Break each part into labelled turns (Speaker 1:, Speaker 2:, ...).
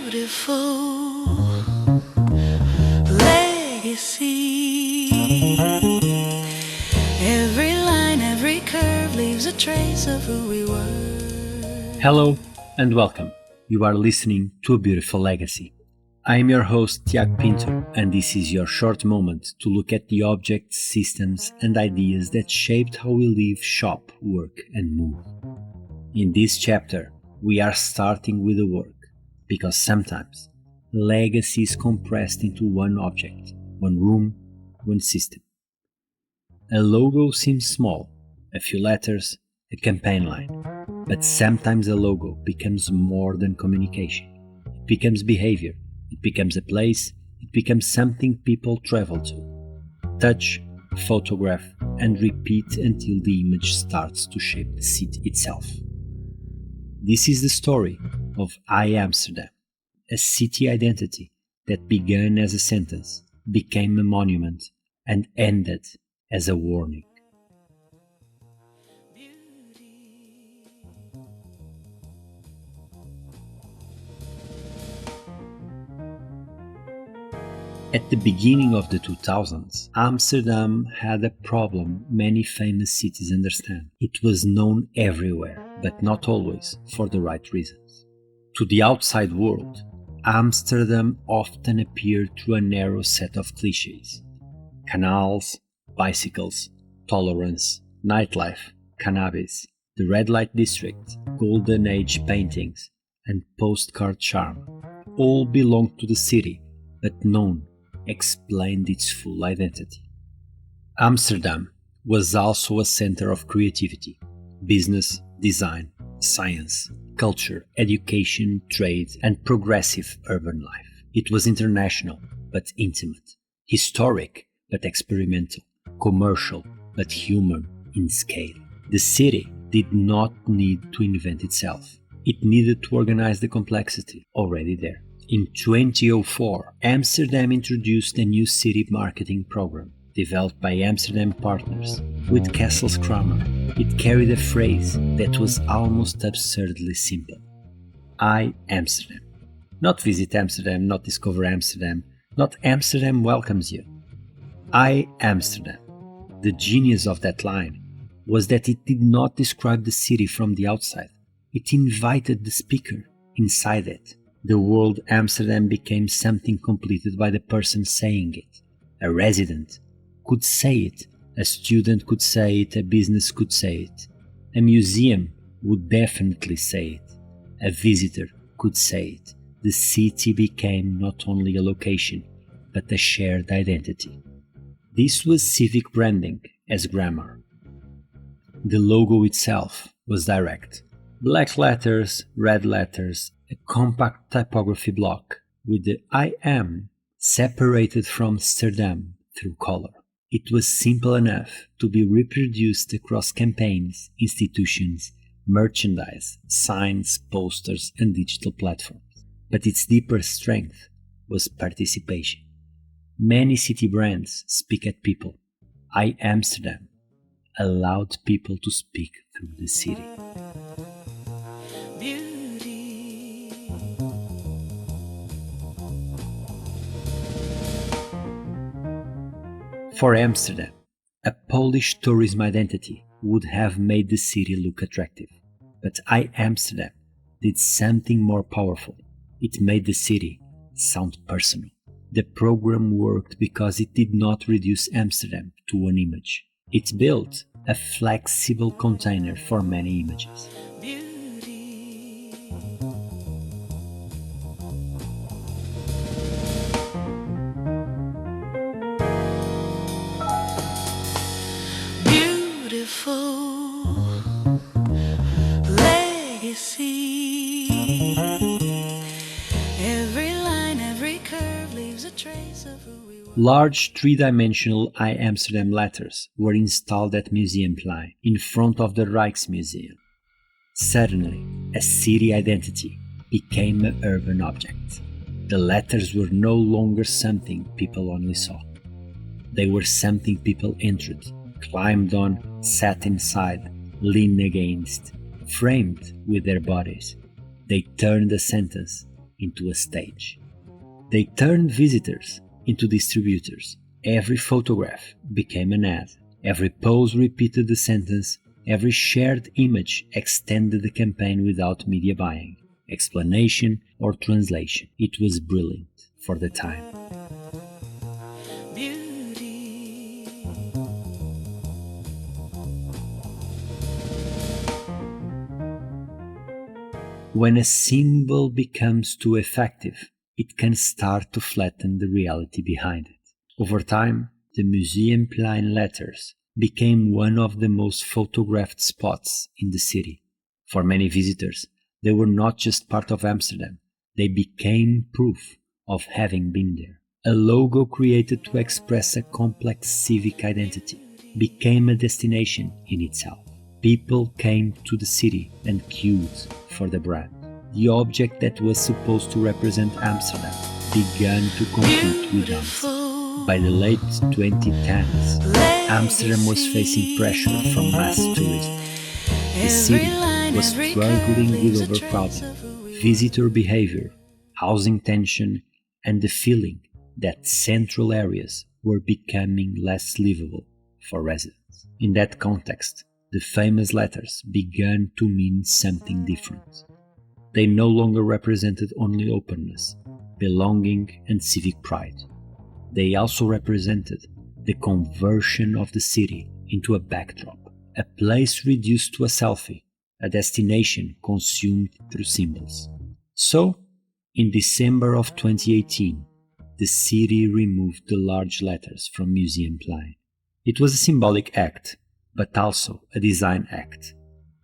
Speaker 1: beautiful legacy. Every line, every curve leaves a trace of who we were.
Speaker 2: Hello and welcome. You are listening to A Beautiful Legacy. I am your host, Tiago Pinto, and this is your short moment to look at the objects, systems, and ideas that shaped how we live, shop, work, and move. In this chapter, we are starting with the work, because sometimes legacy is compressed into one object, one room, one system. A logo seems small, a few letters, a campaign line, but sometimes a logo becomes more than communication. It becomes behavior, it becomes a place, it becomes something people travel to. Touch, photograph, and repeat until the image starts to shape the city itself. This is the story of Amsterdam, a city identity that began as a sentence, became a monument, and ended as a warning. At the beginning of the 2000s, Amsterdam had a problem many famous cities understand. It was known everywhere, but not always for the right reasons. To the outside world, Amsterdam often appeared through a narrow set of cliches. Canals, bicycles, tolerance, nightlife, cannabis, the red light district, golden age paintings, and postcard charm all belonged to the city, but none explained its full identity. Amsterdam was also a center of creativity, business, design, science, culture, education, trade, and progressive urban life. It was international but intimate, historic but experimental, commercial but human in scale. The city did not need to invent itself. It needed to organize the complexity already there. In 2004, Amsterdam introduced a new city marketing program developed by Amsterdam Partners with KesselsKramer. It carried a phrase that was almost absurdly simple. I Amsterdam. Not visit Amsterdam, not discover Amsterdam, not Amsterdam welcomes you. I Amsterdam. The genius of that line was that it did not describe the city from the outside. It invited the speaker inside it. The word Amsterdam became something completed by the person saying it. A resident could say it, a student could say it, a business could say it. A museum would definitely say it. A visitor could say it. The city became not only a location, but a shared identity. This was civic branding as grammar. The logo itself was direct. Black letters, red letters, a compact typography block with the I am separated from Amsterdam through color. It was simple enough to be reproduced across campaigns, institutions, merchandise, signs, posters, and digital platforms. But its deeper strength was participation. Many city brands speak at people. I Amsterdam allowed people to speak through the city. For Amsterdam, a Polish tourism identity would have made the city look attractive. But I Amsterdam did something more powerful. It made the city sound personal. The program worked because it did not reduce Amsterdam to one image. It built a flexible container for many images.
Speaker 1: Beautiful legacy. Every line, every curve leaves a trace of who we were.
Speaker 2: Large three-dimensional I Amsterdam letters were installed at Museumplein in front of the Rijksmuseum. Suddenly, a city identity became an urban object. The letters were no longer something people only saw. They were something people entered, climbed on, sat inside, leaned against, framed with their bodies. They turned a sentence into a stage. They turned visitors into distributors. Every photograph became an ad. Every pose repeated the sentence. Every shared image extended the campaign without media buying, explanation, or translation. It was brilliant for the time.
Speaker 1: Beauty.
Speaker 2: When a symbol becomes too effective, it can start to flatten the reality behind it. Over time, the Museumplein letters became one of the most photographed spots in the city. For many visitors, they were not just part of Amsterdam, they became proof of having been there. A logo created to express a complex civic identity became a destination in itself. People came to the city and queued for the brand. The object that was supposed to represent Amsterdam began to compete with us. By the late 2010s, Amsterdam was facing pressure from mass tourism. The city was struggling with overcrowding, visitor behavior, housing tension, and the feeling that central areas were becoming less livable for residents. In that context, the famous letters began to mean something different. They no longer represented only openness, belonging, and civic pride. They also represented the conversion of the city into a backdrop, a place reduced to a selfie, a destination consumed through symbols. So, in December of 2018, the city removed the large letters from Museumplein. It was a symbolic act, but also a design act.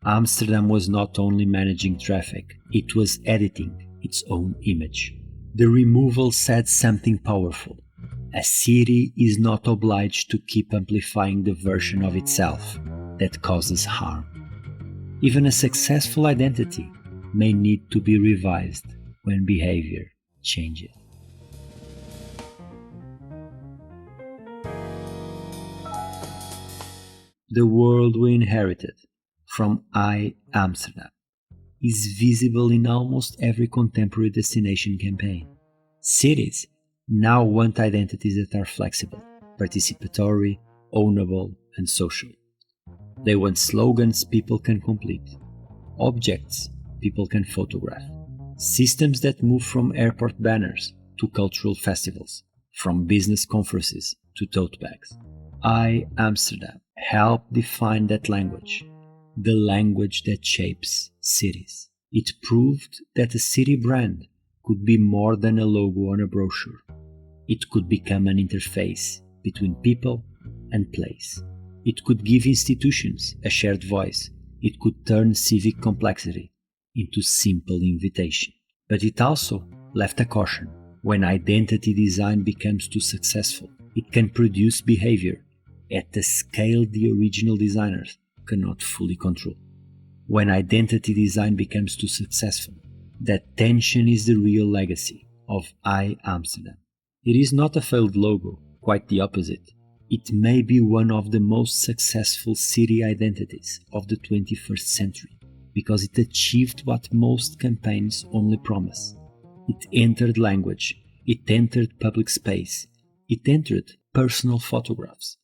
Speaker 2: Amsterdam was not only managing traffic, it was editing its own image. The removal said something powerful. A city is not obliged to keep amplifying the version of itself that causes harm. Even a successful identity may need to be revised when behavior changes. The world we inherited from Amsterdam is visible in almost every contemporary destination campaign. Cities now want identities that are flexible, participatory, ownable, and social. They want slogans people can complete, objects people can photograph, systems that move from airport banners to cultural festivals, from business conferences to tote bags. Amsterdam helped define that language, the language that shapes cities. It proved that a city brand could be more than a logo on a brochure. It could become an interface between people and place. It could give institutions a shared voice. It could turn civic complexity into simple invitation. But it also left a caution. When identity design becomes too successful, it can produce behavior at a scale the original designers cannot fully control. When identity design becomes too successful, that tension is the real legacy of Amsterdam. It is not a failed logo, quite the opposite. It may be one of the most successful city identities of the 21st century because it achieved what most campaigns only promise. It entered language, it entered public space, it entered personal photographs.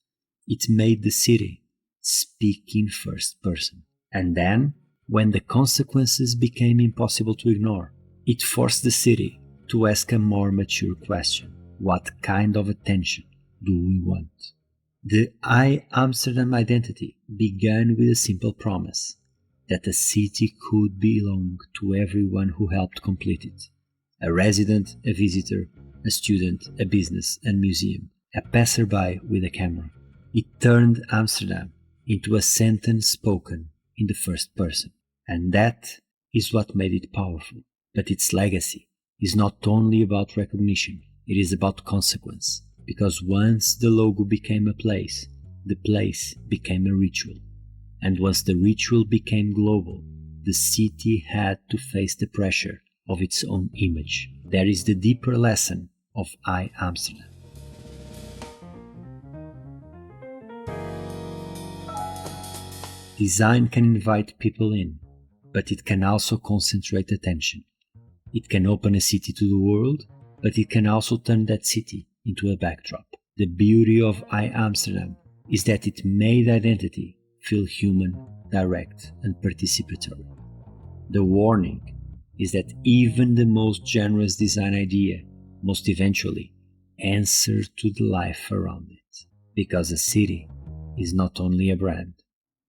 Speaker 2: It made the city speak in first person. And then, when the consequences became impossible to ignore, it forced the city to ask a more mature question. What kind of attention do we want? The Amsterdam identity began with a simple promise that a city could belong to everyone who helped complete it. A resident, a visitor, a student, a business and museum, a passerby with a camera. It turned Amsterdam into a sentence spoken in the first person. And that is what made it powerful. But its legacy is not only about recognition, it is about consequence. Because once the logo became a place, the place became a ritual. And once the ritual became global, the city had to face the pressure of its own image. That is the deeper lesson of Amsterdam. Design can invite people in, but it can also concentrate attention. It can open a city to the world, but it can also turn that city into a backdrop. The beauty of Amsterdam is that it made identity feel human, direct, and participatory. The warning is that even the most generous design idea must eventually answer to the life around it, because a city is not only a brand,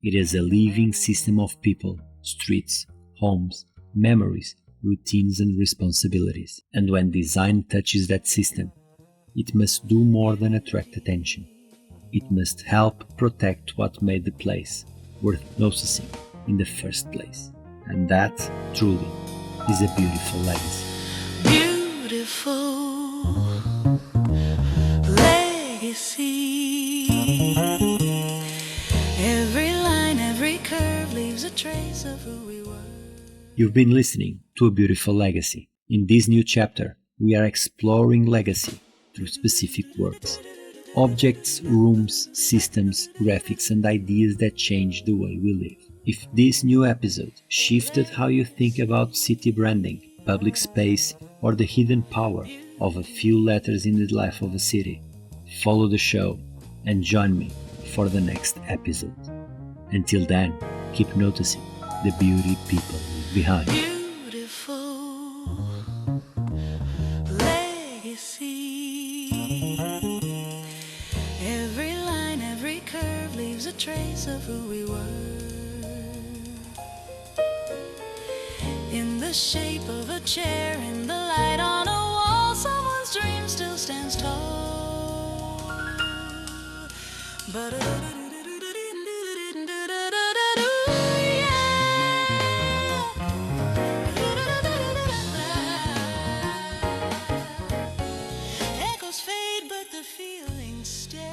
Speaker 2: it is a living system of people, streets, homes, memories, routines, and responsibilities. And when design touches that system, it must do more than attract attention. It must help protect what made the place worth noticing in the first place. And that, truly, is a beautiful legacy.
Speaker 1: Beautiful legacy. Every line, every curve leaves a trace of who we were.
Speaker 2: You've been listening to A Beautiful Legacy. In this new chapter, we are exploring legacy through specific works. Objects, rooms, systems, graphics, and ideas that change the way we live. If this new episode shifted how you think about city branding, public space, or the hidden power of a few letters in the life of a city, follow the show and join me for the next episode. Until then, keep noticing the beauty people leave behind.
Speaker 1: Beautiful legacy. Every line, every curve leaves a trace of who we were. In the shape of a chair, in the light on a wall, someone's dream still stands tall. But echoes fade, but the feeling stays.